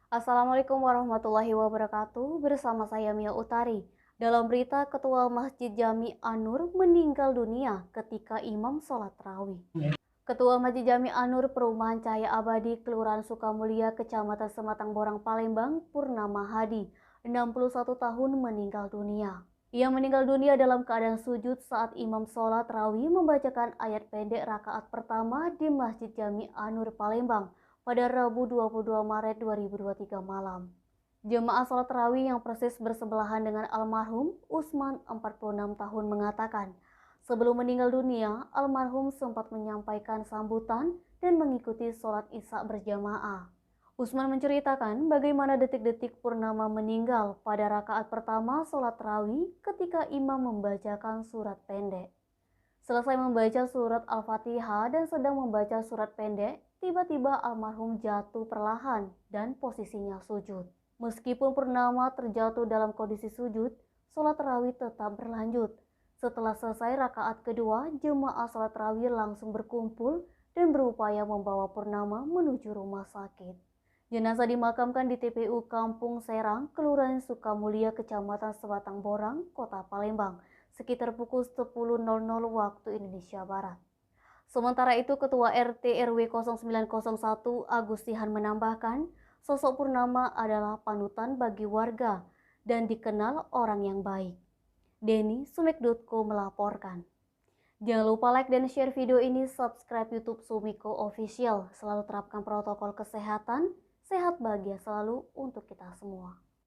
Assalamualaikum warahmatullahi wabarakatuh. Bersama saya Mia Utari. Dalam berita, Ketua Masjid Jami An-Nur meninggal dunia ketika imam sholat tarawih. Ketua Masjid Jami An-Nur Perumahan Cahaya Abadi, Kelurahan Sukamulya, Kecamatan Sematang Borang, Palembang, Purnama Hadi, 61 tahun meninggal dunia. Ia meninggal dunia dalam keadaan sujud saat imam sholat tarawih membacakan ayat pendek rakaat pertama di Masjid Jami An-Nur Palembang pada Rabu 22 Maret 2023 malam. Jemaah sholat tarawih yang persis bersebelahan dengan almarhum Usman 46 tahun mengatakan, sebelum meninggal dunia, almarhum sempat menyampaikan sambutan dan mengikuti sholat isya berjamaah. Usman menceritakan bagaimana detik-detik Purnama meninggal pada rakaat pertama sholat tarawih ketika imam membacakan surat pendek. Selesai membaca surat Al-Fatihah dan sedang membaca surat pendek, tiba-tiba almarhum jatuh perlahan dan posisinya sujud. Meskipun Purnama terjatuh dalam kondisi sujud, sholat tarawih tetap berlanjut. Setelah selesai rakaat kedua, jemaah sholat tarawih langsung berkumpul dan berupaya membawa Purnama menuju rumah sakit. Jenazah dimakamkan di TPU Kampung Serang, Kelurahan Sukamulya, Kecamatan Sematang Borang, Kota Palembang, sekitar pukul 10.00 waktu Indonesia Barat. Sementara itu, Ketua RT RW 0901 Agustihan menambahkan, sosok Purnama adalah panutan bagi warga dan dikenal orang yang baik. Denny Sumek.co melaporkan. Jangan lupa like dan share video ini, subscribe YouTube Sumiko Official. Selalu terapkan protokol kesehatan, sehat bahagia selalu untuk kita semua.